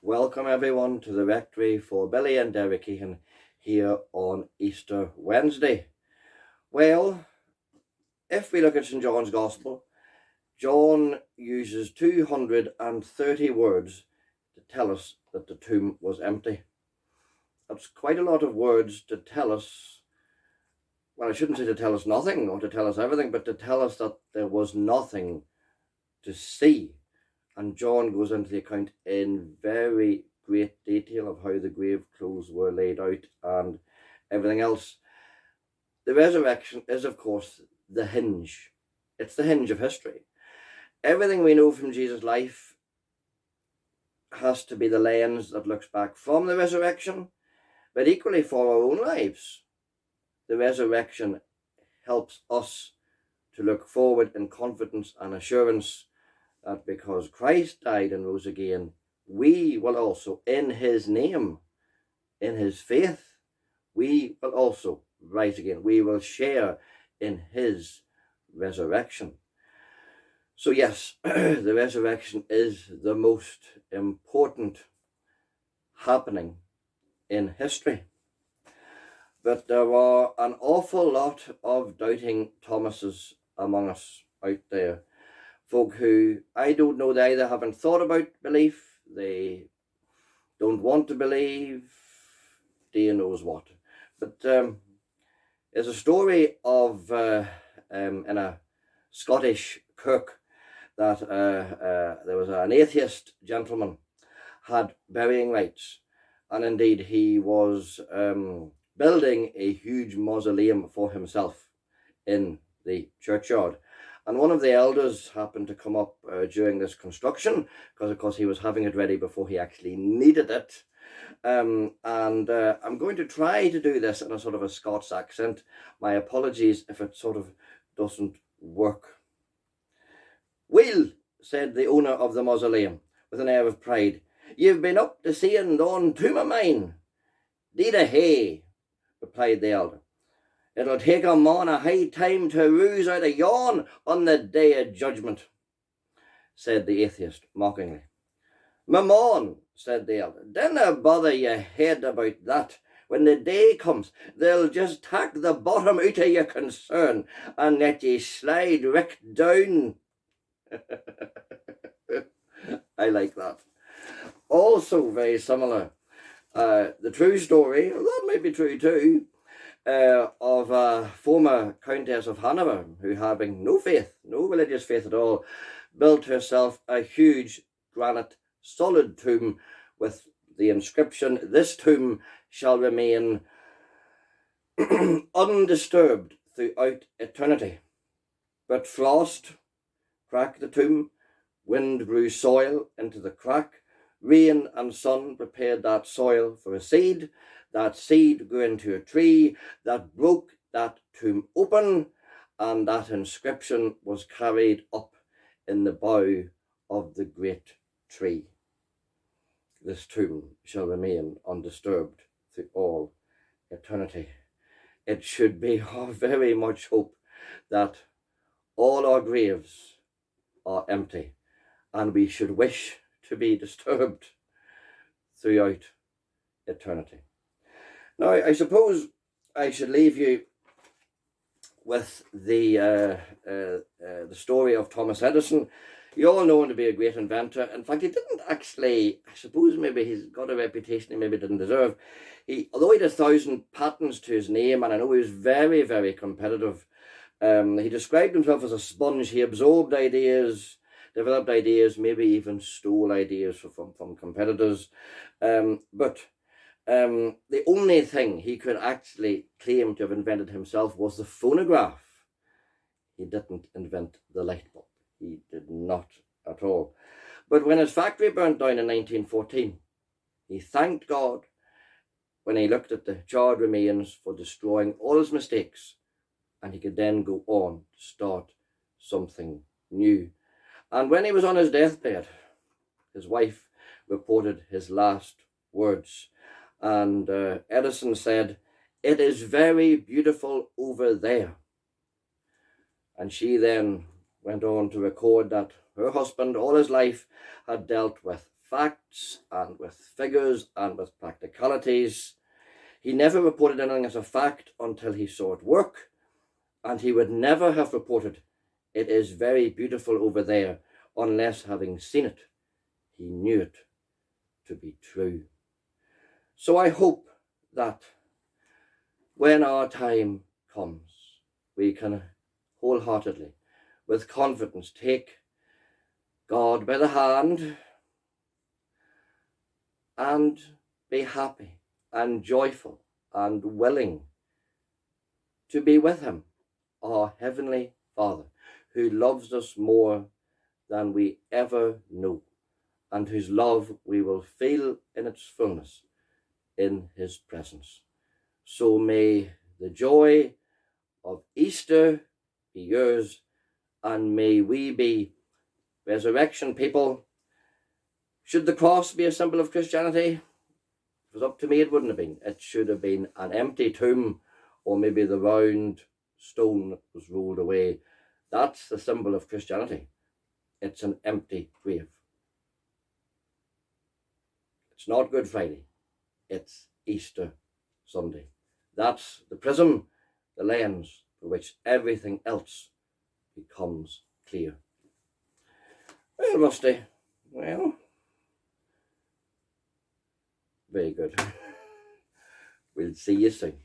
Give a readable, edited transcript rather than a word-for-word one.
Welcome everyone to the Rectory for Billy and Derek Keehan here on Easter Wednesday. Well, if we look at St. John's Gospel, John uses 230 words to tell us that the tomb was empty. That's quite a lot of words to tell us, well, I shouldn't say to tell us nothing or to tell us everything, but to tell us that there was nothing to see. And John goes into the account in very great detail of how the grave clothes were laid out and everything else. The resurrection is, of course, the hinge. It's the hinge of history. Everything we know from Jesus' life has to be the lens that looks back from the resurrection, but equally for our own lives. The resurrection helps us to look forward in confidence and assurance that because Christ died and rose again, we will also, in his name, in his faith, we will also rise again. We will share in his resurrection. So yes, the resurrection is the most important happening in history. But there are an awful lot of doubting Thomases among us out there. Folk who, I don't know, they either haven't thought about belief, they don't want to believe, dear knows what. But there's a story of, in a Scottish kirk, that there was an atheist gentleman had burying rites, and indeed he was building a huge mausoleum for himself in the churchyard. And one of the elders happened to come up during this construction, because of course he was having it ready before he actually needed it. I'm going to try to do this in a sort of a Scots accent. My apologies if it sort of doesn't work. "Well," said the owner of the mausoleum with an air of pride, "you've been up to seeing yon tomb of mine." "Deed a hae," replied the elder. "It'll take a mon a high time to rouse out of yon on the day of judgment," said the atheist mockingly. "My mon," said the elder, "dinna bother your head about that. When the day comes, they'll just tack the bottom out of your concern and let ye slide rick down." I like that. Also very similar, the true story, that might be true too, of a former Countess of Hanover who, having no faith, no religious faith at all, built herself a huge granite solid tomb with the inscription, "This tomb shall remain undisturbed throughout eternity." But frost cracked the tomb, wind blew soil into the crack, rain and sun prepared that soil for a seed, that seed grew into a tree that broke that tomb open, and that inscription was carried up in the bough of the great tree. "This tomb shall remain undisturbed through all eternity." It should be our very much hope that all our graves are empty, and we should wish to be disturbed throughout eternity. Now, I suppose I should leave you with the story of Thomas Edison. You all know him to be a great inventor. In fact, he didn't actually, I suppose maybe he's got a reputation he maybe didn't deserve. Although he had 1,000 patents to his name, and I know he was very, very competitive, he described himself as a sponge. He absorbed ideas, developed ideas, maybe even stole ideas from competitors. But the only thing he could actually claim to have invented himself was the phonograph. He didn't invent the light bulb. He did not at all. But when his factory burnt down in 1914, he thanked God when he looked at the charred remains for destroying all his mistakes, and he could then go on to start something new. And when he was on his deathbed, his wife reported his last words. And Edison said, "It is very beautiful over there." And she then went on to record that her husband all his life had dealt with facts and with figures and with practicalities. He never reported anything as a fact until he saw it work, and he would never have reported, "It is very beautiful over there," unless, having seen it, he knew it to be true. So I hope that when our time comes, we can wholeheartedly, with confidence, take God by the hand and be happy and joyful and willing to be with him, our Heavenly Father, who loves us more than we ever know, and whose love we will feel in its fullness in his presence. So may the joy of Easter be yours, and may we be resurrection people. Should the cross be a symbol of Christianity? If it was up to me, it wouldn't have been. It should have been an empty tomb, or maybe the round stone that was rolled away. That's the symbol of Christianity. It's an empty grave. It's not Good Friday. It's Easter Sunday. That's the prism, the lens through which everything else becomes clear. Well, Rusty, well, very good. We'll see you soon.